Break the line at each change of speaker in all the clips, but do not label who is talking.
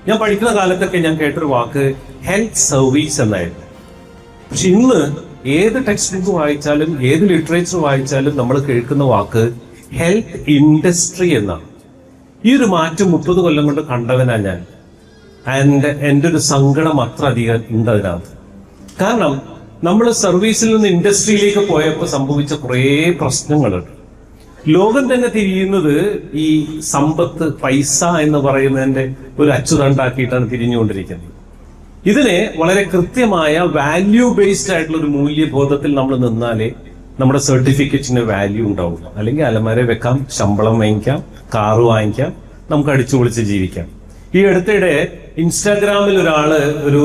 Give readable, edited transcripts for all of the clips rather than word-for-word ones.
ഞാൻ പഠിക്കുന്ന കാലത്തൊക്കെ ഞാൻ കേട്ടൊരു വാക്ക് ഹെൽത്ത് സർവീസ് എന്നായിരുന്നു. പക്ഷെ ഇന്ന് ഏത് ടെക്സ്റ്റ് ബുക്ക് വായിച്ചാലും ഏത് ലിറ്ററേച്ചർ വായിച്ചാലും നമ്മൾ കേൾക്കുന്ന വാക്ക് ഹെൽത്ത് ഇൻഡസ്ട്രി എന്നാണ്. ഈ ഒരു മാറ്റം 30 കൊല്ലം കൊണ്ട് കണ്ടവനാ ഞാൻ. എൻ്റെ ഒരു സങ്കടം അത്ര അധികം ഉണ്ട് അതിനകത്ത്. കാരണം നമ്മൾ സർവീസിൽ നിന്ന് ഇൻഡസ്ട്രിയിലേക്ക് പോയപ്പോൾ സംഭവിച്ച കുറേ പ്രശ്നങ്ങളുണ്ട്. ലോകം തന്നെ തിരിയുന്നത് ഈ സമ്പത്ത്, പൈസ എന്ന് പറയുന്നതിന്റെ ഒരു അച്ചുതണ്ടാക്കിയിട്ടാണ് തിരിഞ്ഞുകൊണ്ടിരിക്കുന്നത്. ഇതിനെ വളരെ കൃത്യമായ വാല്യൂ ബേസ്ഡ് ആയിട്ടുള്ള ഒരു മൂല്യബോധത്തിൽ നമ്മൾ നിന്നാലേ നമ്മുടെ സർട്ടിഫിക്കറ്റിന് വാല്യൂ ഉണ്ടാവും. അല്ലെങ്കിൽ അലമാര വെക്കാം, ശമ്പളം വാങ്ങിക്കാം, കാറ് വാങ്ങിക്കാം, നമുക്ക് അടിച്ചു പൊളിച്ച് ജീവിക്കാം. ഈ അടുത്തിടെ ഇൻസ്റ്റാഗ്രാമിൽ ഒരാള് ഒരു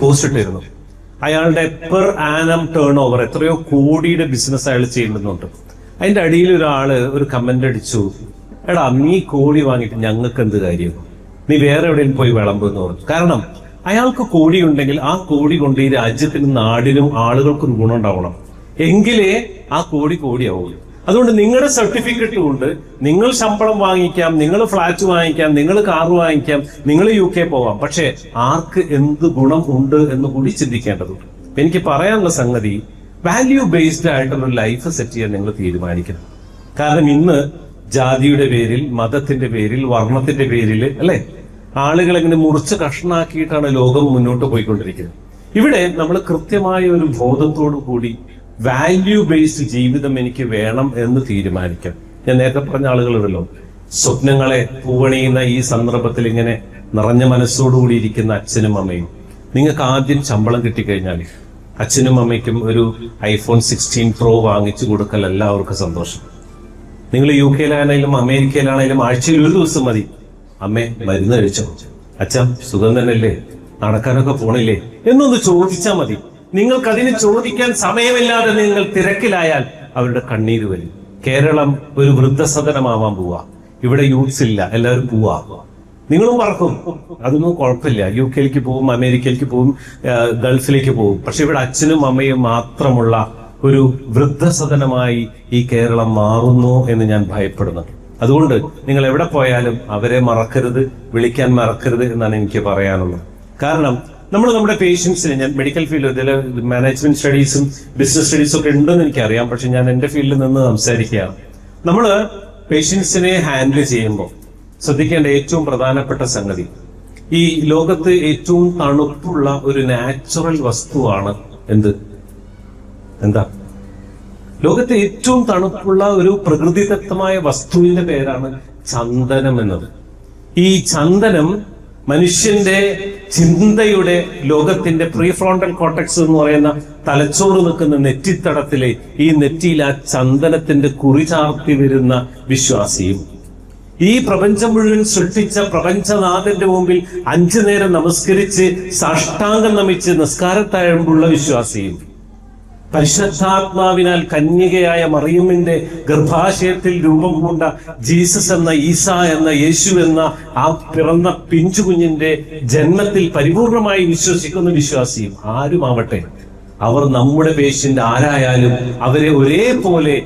പോസ്റ്റ് ഇട്ടിരുന്നു. അയാളുടെ പെർ ആനം ടേൺ ഓവർ എത്രയോ കോടിയുടെ ബിസിനസ് അയാൾ ചെയ്യുന്നുണ്ട്. അതിന്റെ അടിയിൽ ഒരാള് ഒരു കമന്റ് അടിച്ചു, എടാ നീ കോടി വാങ്ങിയിട്ട് ഞങ്ങൾക്ക് എന്ത് കാര്യം, നീ വേറെ എവിടെയും പോയി വിളമ്പെന്ന് പറഞ്ഞു. കാരണം അയാൾക്ക് കോടി ഉണ്ടെങ്കിൽ ആ കോടി കൊണ്ട് ഈ രാജ്യത്തിനും നാടിനും ആളുകൾക്കും ഗുണം ഉണ്ടാവണം, എങ്കിലേ ആ കോടിയാവുള്ളൂ. അതുകൊണ്ട് നിങ്ങളുടെ സർട്ടിഫിക്കറ്റ് കൊണ്ട് നിങ്ങൾ ശമ്പളം വാങ്ങിക്കാം, നിങ്ങൾ ഫ്ലാറ്റ് വാങ്ങിക്കാം, നിങ്ങൾ കാർ വാങ്ങിക്കാം, നിങ്ങൾ UK പോവാം. പക്ഷെ ആർക്ക് എന്ത് ഗുണം ഉണ്ട് എന്ന് കൂടി ചിന്തിക്കേണ്ടതുണ്ട്. എനിക്ക് പറയാനുള്ള സംഗതി, വാല്യൂ ബേസ്ഡ് ആയിട്ടുള്ള ലൈഫ് സെറ്റ് ചെയ്യാൻ നിങ്ങൾ തീരുമാനിക്കണം. കാരണം ഇന്ന് ജാതിയുടെ പേരിൽ, മതത്തിന്റെ പേരിൽ, വർണ്ണത്തിന്റെ പേരിൽ അല്ലെ ആളുകൾ എങ്ങനെ മുറിച്ച് കഷ്ണാക്കിയിട്ടാണ് ലോകം മുന്നോട്ട് പോയിക്കൊണ്ടിരിക്കുന്നത്. ഇവിടെ നമ്മൾ കൃത്യമായ ഒരു ബോധത്തോടു കൂടി വാല്യൂ ബേസ്ഡ് ജീവിതം എനിക്ക് വേണം എന്ന് തീരുമാനിക്കാം. ഞാൻ നേരത്തെ പറഞ്ഞ ആളുകളുണ്ടല്ലോ, സ്വപ്നങ്ങളെ പൂവണിയുന്ന ഈ സന്ദർഭത്തിൽ ഇങ്ങനെ നിറഞ്ഞ മനസ്സോടുകൂടി ഇരിക്കുന്ന അച്ഛനും അമ്മയും, നിങ്ങൾക്ക് ആദ്യം ശമ്പളം കിട്ടിക്കഴിഞ്ഞാൽ അച്ഛനും അമ്മയ്ക്കും ഒരു iPhone 16 Pro വാങ്ങിച്ചു കൊടുക്കൽ എല്ലാവർക്കും സന്തോഷം. നിങ്ങൾ UK-യിലാണെങ്കിലും അമേരിക്കയിലാണെങ്കിലും ആഴ്ചയിൽ ഒരു ദിവസം മതി, അമ്മേ മരുന്ന് കഴിച്ചോ, അച്ഛാ സുഖം തന്നെയല്ലേ, നടക്കാനൊക്കെ പോണില്ലേ എന്നൊന്ന് ചോദിച്ചാൽ മതി. നിങ്ങൾക്കതിന് ചോദിക്കാൻ സമയമില്ലാതെ നിങ്ങൾ തിരക്കിലായാൽ അവരുടെ കണ്ണീര് വരും. കേരളം ഒരു വൃദ്ധസദനമാവാൻ പോവാ. ഇവിടെ യൂത്ത്സ് ഇല്ല, എല്ലാവരും പോവാ. നിങ്ങളും പറക്കും, അതൊന്നും കുഴപ്പമില്ല. UK-യിലേക്ക് പോവും, അമേരിക്കയിലേക്ക് പോവും, ഗൾഫിലേക്ക് പോവും. പക്ഷെ ഇവിടെ അച്ഛനും അമ്മയും മാത്രമുള്ള ഒരു വൃദ്ധസദനമായി ഈ കേരളം മാറുന്നു എന്ന് ഞാൻ ഭയപ്പെടുന്നു. അതുകൊണ്ട് നിങ്ങൾ എവിടെ പോയാലും അവരെ മറക്കരുത്, വിളിക്കാൻ മറക്കരുത് എന്നാണ് എനിക്ക് പറയാനുള്ളത്. കാരണം നമ്മൾ നമ്മുടെ പേഷ്യൻസിനെ, ഞാൻ മെഡിക്കൽ ഫീൽഡ്, ഇതിൽ മാനേജ്മെന്റ് സ്റ്റഡീസും ബിസിനസ് സ്റ്റഡീസും ഒക്കെ ഉണ്ടെന്ന് എനിക്കറിയാം. പക്ഷെ ഞാൻ എന്റെ ഫീൽഡിൽ നിന്ന് സംസാരിക്കുകയാണ്. നമ്മൾ പേഷ്യൻസിനെ ഹാൻഡിൽ ചെയ്യുമ്പോൾ ശ്രദ്ധിക്കേണ്ട ഏറ്റവും പ്രധാനപ്പെട്ട സംഗതി, ഈ ലോകത്ത് ഏറ്റവും തണുപ്പുള്ള ഒരു നാച്ചുറൽ വസ്തുവാണ് എന്താ ലോകത്തെ ഏറ്റവും തണുപ്പുള്ള ഒരു പ്രകൃതിദത്തമായ വസ്തുവിന്റെ പേരാണ് ചന്ദനം എന്നത്. ഈ ചന്ദനം മനുഷ്യന്റെ ചിന്തയുടെ, ലോകത്തിന്റെ പ്രീഫ്രോണ്ടൽ കോർട്ടക്സ് എന്ന് പറയുന്ന തലച്ചോറ് നിൽക്കുന്ന നെറ്റിത്തടത്തിലെ ഈ നെറ്റിയിൽ ആ ചന്ദനത്തിന്റെ കുറി ചാർത്തി വരുന്ന വിശ്വാസിയും, ഈ പ്രപഞ്ചം മുഴുവൻ സൃഷ്ടിച്ച പ്രപഞ്ചനാഥന്റെ മുമ്പിൽ 5 നേരം നമസ്കരിച്ച് സാഷ്ടാംഗം നമിച്ച് നിസ്കാരത്താഴുമ്പുള്ള വിശ്വാസിയും, പരിശുദ്ധാത്മാവിനാൽ കന്യകയായ മറിയമ്മിന്റെ ഗർഭാശയത്തിൽ രൂപം കൊണ്ട ജീസസ് എന്ന, ഈസ എന്ന, യേശു എന്ന ആ പിറന്ന പിഞ്ചുകുഞ്ഞിന്റെ ജന്മത്തിൽ പരിപൂർണമായി വിശ്വസിക്കുന്ന വിശ്വാസിയും ആരുമാവട്ടെ, അവർ നമ്മുടെ പേഷ്യന്റ് ആരായാലും അവരെ ഒരേപോലെ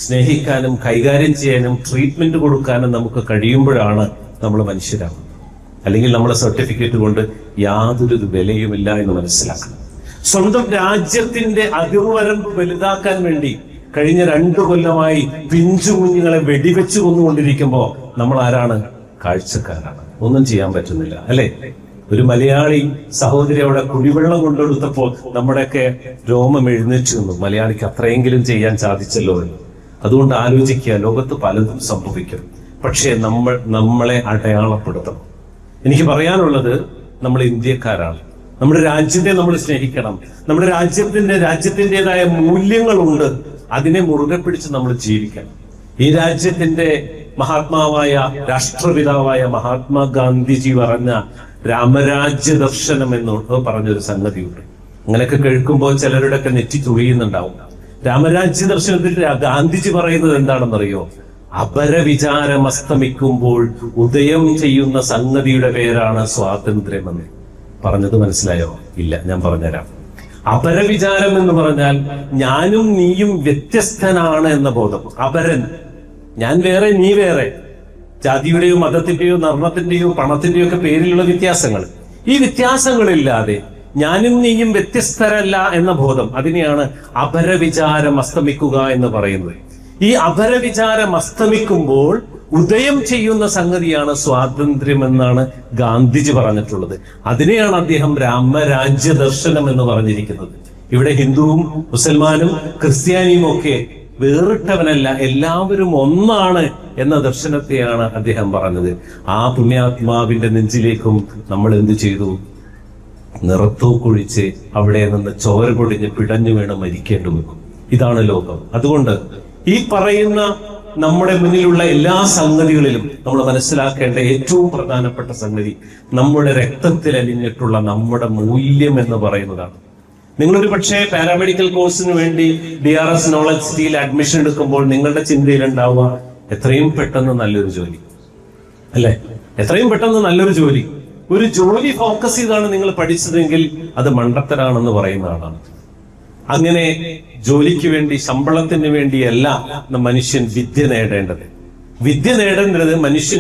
സ്നേഹിക്കാനും കൈകാര്യം ചെയ്യാനും ട്രീറ്റ്മെന്റ് കൊടുക്കാനും നമുക്ക് കഴിയുമ്പോഴാണ് നമ്മൾ മനുഷ്യരാകുന്നത്. അല്ലെങ്കിൽ നമ്മുടെ സർട്ടിഫിക്കറ്റ് കൊണ്ട് യാതൊരു വിലയുമില്ല എന്ന് മനസ്സിലാക്കണം. സ്വന്തം രാജ്യത്തിന്റെ അതിർവരമ്പ് വലുതാക്കാൻ വേണ്ടി കഴിഞ്ഞ 2 കൊല്ലമായി പിഞ്ചു കുഞ്ഞുങ്ങളെ വെടിവെച്ചു കൊന്നുകൊണ്ടിരിക്കുമ്പോ നമ്മൾ ആരാണ്? കാഴ്ചക്കാരാണ്. ഒന്നും ചെയ്യാൻ പറ്റുന്നില്ല അല്ലെ? ഒരു മലയാളി സഹോദരി അവിടെ കുടിവെള്ളം കൊണ്ടെടുത്തപ്പോൾ നമ്മുടെയൊക്കെ രോമം എഴുന്നേറ്റ് നിന്നു. മലയാളിക്ക് അത്രയെങ്കിലും ചെയ്യാൻ സാധിച്ചല്ലോ എന്ന്. അതുകൊണ്ട് ആലോചിക്കുക, ലോകത്ത് പലതും സംഭവിക്കും, പക്ഷേ നമ്മളെ അടയാളപ്പെടുത്തണം. എനിക്ക് പറയാനുള്ളത്, നമ്മൾ ഇന്ത്യക്കാരാണ്. നമ്മുടെ രാജ്യത്തെ നമ്മൾ സ്നേഹിക്കണം. നമ്മുടെ രാജ്യത്തിൻ്റെതായ മൂല്യങ്ങളുണ്ട്, അതിനെ മുറുകെ പിടിച്ച് നമ്മൾ ജീവിക്കണം. ഈ രാജ്യത്തിന്റെ മഹാത്മാവായ രാഷ്ട്രപിതാവായ മഹാത്മാഗാന്ധിജി പറഞ്ഞ രാമരാജ്യ ദർശനം എന്ന് പറഞ്ഞൊരു സംഗതിയുണ്ട്. അങ്ങനെയൊക്കെ കേൾക്കുമ്പോൾ ചിലരുടെയൊക്കെ നെറ്റി തുഴിയുന്നുണ്ടാവും. രാമരാജ്യ ദർശനത്തിൽ ഗാന്ധിജി പറയുന്നത് എന്താണെന്നറിയോ? അപരവിചാരം അസ്തമിക്കുമ്പോൾ ഉദയം ചെയ്യുന്ന സംഗതിയുടെ പേരാണ് സ്വാതന്ത്ര്യമെന്ന്. പറഞ്ഞത് മനസ്സിലായോ? ഇല്ല, ഞാൻ പറഞ്ഞുതരാം. അപരവിചാരം എന്ന് പറഞ്ഞാൽ ഞാനും നീയും വ്യത്യസ്തനാണ് എന്ന ബോധം. അപരൻ, ഞാൻ വേറെ നീ വേറെ. ജാതിയുടെയോ മതത്തിന്റെയോ നർമ്മത്തിന്റെയോ പണത്തിന്റെയോ ഒക്കെ പേരിലുള്ള വ്യത്യാസങ്ങൾ. ഈ വ്യത്യാസങ്ങളില്ലാതെ ഞാനും നീയും വ്യത്യസ്തരല്ല എന്ന ബോധം, അതിനെയാണ് അപരവിചാരം അസ്തമിക്കുക എന്ന് പറയുന്നത്. ഈ അപരവിചാരം അസ്തമിക്കുമ്പോൾ ഉദയം ചെയ്യുന്ന സംഗതിയാണ് സ്വാതന്ത്ര്യം എന്നാണ് ഗാന്ധിജി പറഞ്ഞിട്ടുള്ളത്. അതിനെയാണ് അദ്ദേഹം രാമരാജ്യ ദർശനം എന്ന് പറഞ്ഞിരിക്കുന്നത്. ഇവിടെ ഹിന്ദുവും മുസൽമാനും ക്രിസ്ത്യാനിയും ഒക്കെ വേറിട്ടവനല്ല, എല്ലാവരും ഒന്നാണ് എന്ന ദർശനത്തെയാണ് അദ്ദേഹം പറഞ്ഞത്. ആ പുണ്യാത്മാവിന്റെ നെഞ്ചിലേക്കും നമ്മൾ എന്ത് ചെയ്തു? നിറത്തൂക്കൊഴിച്ച് അവിടെ നിന്ന് ചോര പൊടിഞ്ഞ് പിടഞ്ഞു വീണ് മരിക്കേണ്ടി വന്നു. ഇതാണ് ലോകം. അതുകൊണ്ട് ഈ പറയുന്ന നമ്മുടെ മുന്നിലുള്ള എല്ലാ സംഗതികളിലും നമ്മൾ മനസ്സിലാക്കേണ്ട ഏറ്റവും പ്രധാനപ്പെട്ട സംഗതി നമ്മുടെ രക്തത്തിൽ അലിഞ്ഞിട്ടുള്ള നമ്മുടെ മൂല്യം എന്ന് പറയുന്നതാണ്. നിങ്ങളൊരു പക്ഷേ പാരാമെഡിക്കൽ കോഴ്സിന് വേണ്ടി DRS നോളജ് സിറ്റിയിൽ അഡ്മിഷൻ എടുക്കുമ്പോൾ നിങ്ങളുടെ ചിന്തയിലുണ്ടാവുക എത്രയും പെട്ടെന്ന് നല്ലൊരു ജോലി, അല്ലെ? എത്രയും പെട്ടെന്ന് നല്ലൊരു ജോലി. ഒരു ജോലി ഫോക്കസ് ചെയ്താണ് നിങ്ങൾ പഠിച്ചതെങ്കിൽ അത് മണ്ടത്തരാണെന്ന് പറയുന്ന ആളാണ്. അങ്ങനെ ജോലിക്ക് വേണ്ടി, ശമ്പളത്തിന് വേണ്ടിയല്ല മനുഷ്യൻ വിദ്യ നേടേണ്ടത്. വിദ്യ നേടേണ്ടത്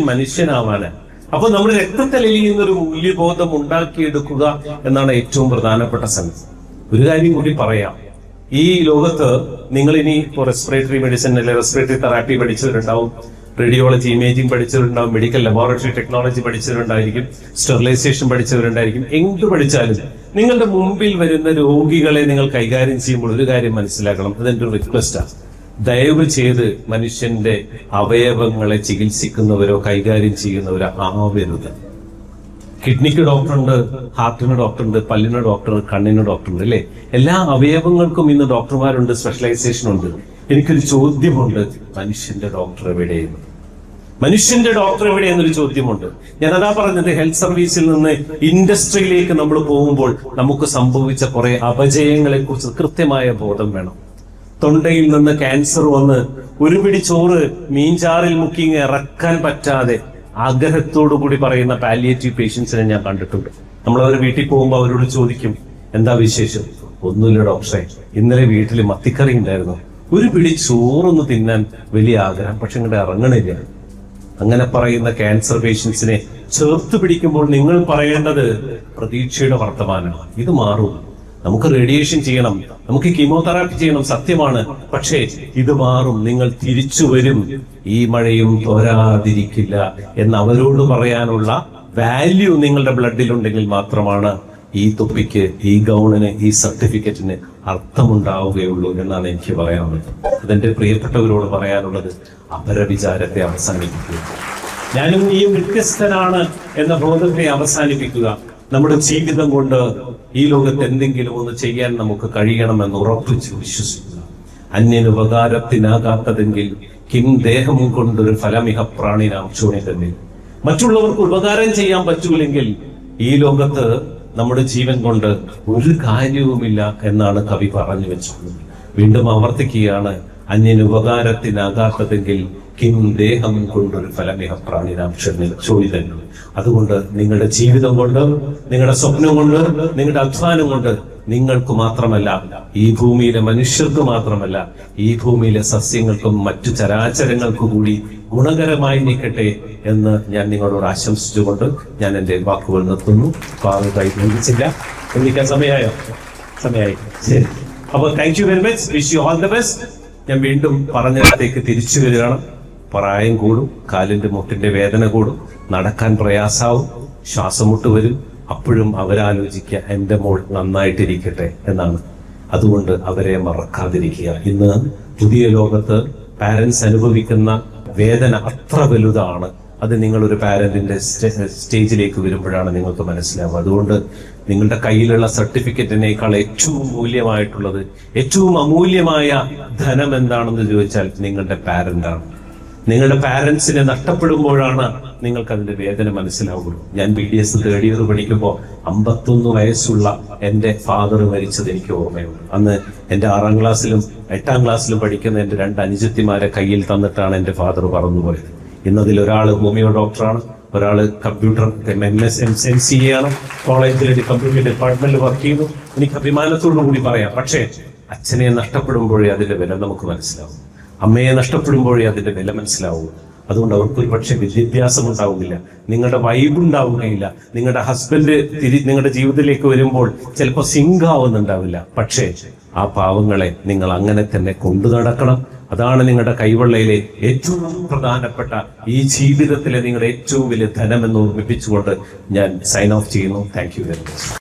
മനുഷ്യനാവാനാണ്. അപ്പൊ നമ്മുടെ രക്തത്തിൽ എലിയുന്ന ഒരു മൂല്യബോധം ഉണ്ടാക്കിയെടുക്കുക എന്നാണ് ഏറ്റവും പ്രധാനപ്പെട്ട സംഗതി. ഒരു കാര്യം കൂടി പറയാം. ഈ ലോകത്ത് നിങ്ങൾ ഇനി ഇപ്പോൾ റെസ്പിറേറ്ററി മെഡിസിൻ അല്ലെ റെസ്പിറേറ്ററി തെറാപ്പി പഠിച്ചവരുണ്ടാവും, റേഡിയോളജി ഇമേജിംഗ് പഠിച്ചവരുണ്ടാവും, മെഡിക്കൽ ലബോറട്ടറി ടെക്നോളജി പഠിച്ചവരുണ്ടായിരിക്കും, സ്റ്റെറിലൈസേഷൻ പഠിച്ചവരുണ്ടായിരിക്കും. എന്ത് പഠിച്ചാലും നിങ്ങളുടെ മുമ്പിൽ വരുന്ന രോഗികളെ നിങ്ങൾ കൈകാര്യം ചെയ്യുമ്പോൾ ഒരു കാര്യം മനസ്സിലാക്കണം. അതെന്റെ ഒരു റിക്വസ്റ്റാണ്. ദയവ് ചെയ്ത് മനുഷ്യന്റെ അവയവങ്ങളെ ചികിത്സിക്കുന്നവരോ കൈകാര്യം ചെയ്യുന്നവരോ ആവരുത്. കിഡ്നിക്ക് ഡോക്ടറുണ്ട്, ഹാർട്ടിന് ഡോക്ടറുണ്ട്, പല്ലിന് ഡോക്ടറുണ്ട്, കണ്ണിന് ഡോക്ടറുണ്ട്, അല്ലെ? എല്ലാ അവയവങ്ങൾക്കും ഇന്ന് ഡോക്ടർമാരുണ്ട്, സ്പെഷ്യലൈസേഷൻ ഉണ്ട്. എനിക്കൊരു ചോദ്യമുണ്ട്, മനുഷ്യന്റെ ഡോക്ടർ എവിടെയെന്ന്? മനുഷ്യന്റെ ഡോക്ടർ എവിടെയെന്നൊരു ചോദ്യമുണ്ട്. ഞാനതാ പറഞ്ഞത്, ഹെൽത്ത് സർവീസിൽ നിന്ന് ഇൻഡസ്ട്രിയിലേക്ക് നമ്മൾ പോകുമ്പോൾ നമുക്ക് സംഭവിച്ച കുറെ അപജയങ്ങളെ കുറിച്ച് കൃത്യമായ ബോധം വേണം. തൊണ്ടയിൽ നിന്ന് ക്യാൻസർ വന്ന് ഒരു പിടി ചോറ് മീൻചാറിൽ മുക്കി ഇറക്കാൻ പറ്റാതെ ആഗ്രഹത്തോടു കൂടി പറയുന്ന പാലിയേറ്റീവ് പേഷ്യൻസിനെ ഞാൻ കണ്ടിട്ടുണ്ട്. നമ്മൾ അവരുടെ വീട്ടിൽ പോകുമ്പോൾ അവരോട് ചോദിക്കും, എന്താ വിശേഷം? ഒന്നുമില്ല ഡോക്ടറെ, ഇന്നലെ വീട്ടിൽ മത്തിക്കറി ഉണ്ടായിരുന്നു, ഒരു പിടി ചോറൊന്ന് തിന്നാൻ വലിയ ആഗ്രഹം, പക്ഷെ ഇങ്ങോട്ട് ഇറങ്ങണില്ല. അങ്ങനെ പറയുന്ന ക്യാൻസർ പേഷ്യൻസിനെ ചേർത്ത് പിടിക്കുമ്പോൾ നിങ്ങൾ പറയേണ്ടത് പ്രതീക്ഷയുടെ വർത്തമാനമാണ്. ഇത് മാറും. നമുക്ക് റേഡിയേഷൻ ചെയ്യണം, നമുക്ക് കീമോതെറാപ്പി ചെയ്യണം, സത്യമാണ്. പക്ഷേ ഇത് മാറും, നിങ്ങൾ തിരിച്ചു വരും, ഈ മഴയും തോരാതിരിക്കില്ല എന്ന് അവരോട് പറയാനുള്ള വാല്യൂ നിങ്ങളുടെ ബ്ലഡിലുണ്ടെങ്കിൽ മാത്രമാണ് ഈ തൊപ്പിക്ക്, ഈ ഗൗണിന്, ഈ സർട്ടിഫിക്കറ്റിന് അർത്ഥമുണ്ടാവുകയുള്ളൂ എന്നാണ് എനിക്ക് പറയാനുള്ളത്. അതെന്റെ പ്രിയപ്പെട്ടവരോട് പറയാനുള്ളത്, അപരവിചാരത്തെ അവസാനിപ്പിക്കുക. ഞാനും നീയും വ്യത്യസ്തനാണ് എന്ന ബോധത്തെ അവസാനിപ്പിക്കുക. നമ്മുടെ ജീവിതം കൊണ്ട് ഈ ലോകത്ത് എന്തെങ്കിലും ഒന്ന് ചെയ്യാൻ നമുക്ക് കഴിയണമെന്ന് ഉറപ്പിച്ച് വിശ്വസിക്കുക. അന്യന് ഉപകാരത്തിനാകാത്തതെങ്കിൽ കിം ദേഹം കൊണ്ടൊരു ഫലമിഹ പ്രാണിനാം ക്ഷോണിതന്നെ. മറ്റുള്ളവർക്ക് ഉപകാരം ചെയ്യാൻ പറ്റൂലെങ്കിൽ ഈ ലോകത്ത് നമ്മുടെ ജീവൻ കൊണ്ട് ഒരു കാര്യവുമില്ല എന്നാണ് കവി പറഞ്ഞു വെച്ചിട്ടുള്ളത്. വീണ്ടും ആവർത്തിക്കുകയാണ്, അന്യന് ഉപകാരത്തിനാകാത്തതെങ്കിൽ കിം ദേഹം കൊണ്ടൊരു ഫലമിഹ പ്രാണിനാം ക്ഷോണിതന്നെ. അതുകൊണ്ട് നിങ്ങളുടെ ജീവിതം കൊണ്ട്, നിങ്ങളുടെ സ്വപ്നം കൊണ്ട്, നിങ്ങളുടെ അധ്വാനം കൊണ്ട് നിങ്ങൾക്ക് മാത്രമല്ല, ഈ ഭൂമിയിലെ മനുഷ്യർക്ക് മാത്രമല്ല, ഈ ഭൂമിയിലെ സസ്യങ്ങൾക്കും മറ്റു ചരാചരങ്ങൾക്കു കൂടി ഗുണകരമായി നിൽക്കട്ടെ എന്ന് ഞാൻ നിങ്ങളോട് ആശംസിച്ചുകൊണ്ട് ഞാൻ എന്റെ വാക്കുകൾ നിർത്തുന്നു. ബന്ധിച്ചില്ല, ബന്ധിക്കാൻ സമയമായോ? സമയമായി. ശരി. അപ്പൊ thank you very much. Wish you all the best. ഞാൻ വീണ്ടും പറഞ്ഞിടത്തേക്ക് തിരിച്ചു വരികയാണ്. പ്രായം കൂടും, കാലിന്റെ മുട്ടിന്റെ വേദന കൂടും, നടക്കാൻ പ്രയാസാവും, ശ്വാസം മുട്ട് വരും. അപ്പോഴും അവരാലോചിക്കുക, എന്റെ മോൾ നന്നായിട്ടിരിക്കട്ടെ എന്നാണ്. അതുകൊണ്ട് അവരെ മറക്കാതിരിക്കുക. ഇന്ന് പുതിയ ലോകത്ത് പാരന്റ്സ് അനുഭവിക്കുന്ന വേദന അത്ര വലുതാണ്. അത് നിങ്ങളൊരു പാരന്റിന്റെ സ്റ്റേജിലേക്ക് വരുമ്പോഴാണ് നിങ്ങൾക്ക് മനസ്സിലാവുക. അതുകൊണ്ട് നിങ്ങളുടെ കയ്യിലുള്ള സർട്ടിഫിക്കറ്റിനേക്കാൾ ഏറ്റവും മൂല്യമായിട്ടുള്ളത്, ഏറ്റവും അമൂല്യമായ ധനം എന്താണെന്ന് ചോദിച്ചാൽ നിങ്ങളുടെ പാരന്റാണ്. നിങ്ങളുടെ പാരന്റ്സിനെ നഷ്ടപ്പെടുമ്പോഴാണ് നിങ്ങൾക്ക് അതിന്റെ വേദന മനസ്സിലാവുള്ളൂ. ഞാൻ BDS തേർഡ് ഇയർ പഠിക്കുമ്പോൾ 51 വയസ്സുള്ള എന്റെ ഫാദർ മരിച്ചത് എനിക്ക് ഓർമ്മയുണ്ട്. അന്ന് എന്റെ 6ാം ക്ലാസ്സിലും 8ാം ക്ലാസ്സിലും പഠിക്കുന്ന എന്റെ 2 അനുജത്തിമാരെ കയ്യിൽ തന്നിട്ടാണ് എന്റെ ഫാദർ പറന്നുപോയത്. ഇന്നതിൽ ഒരാള് ഹോമിയോ ഡോക്ടറാണ്, ഒരാള് കമ്പ്യൂട്ടർ MCA ആണ്, കോളേജിലെ കമ്പ്യൂട്ടർ ഡിപ്പാർട്ട്മെന്റിൽ വർക്ക് ചെയ്യുന്നു. എനിക്ക് അഭിമാനത്തോടു കൂടി പറയാം. പക്ഷേ അച്ഛനെ നഷ്ടപ്പെടുമ്പോഴേ അതിന്റെ വില നമുക്ക് മനസ്സിലാവും, അമ്മയെ നഷ്ടപ്പെടുമ്പോഴേ അതിന്റെ വില മനസ്സിലാവൂ. അതുകൊണ്ട് അവർക്ക് ഒരു പക്ഷേ വിദ്യാഭ്യാസം ഉണ്ടാവുകയില്ല, നിങ്ങളുടെ വൈബ് ഉണ്ടാവുകയില്ല, നിങ്ങളുടെ ഹസ്ബൻഡ് നിങ്ങളുടെ ജീവിതത്തിലേക്ക് വരുമ്പോൾ ചിലപ്പോൾ സിങ്ക് ആവുന്നുണ്ടാവില്ല. പക്ഷേ ആ പാവങ്ങളെ നിങ്ങൾ അങ്ങനെ തന്നെ കൊണ്ടു നടക്കണം. അതാണ് നിങ്ങളുടെ കൈവെള്ളയിലെ ഏറ്റവും പ്രധാനപ്പെട്ട, ഈ ജീവിതത്തിലെ നിങ്ങളുടെ ഏറ്റവും വലിയ ധനമെന്ന് ഓർമ്മിപ്പിച്ചുകൊണ്ട് ഞാൻ സൈൻ ഓഫ് ചെയ്യുന്നു. Thank you very much.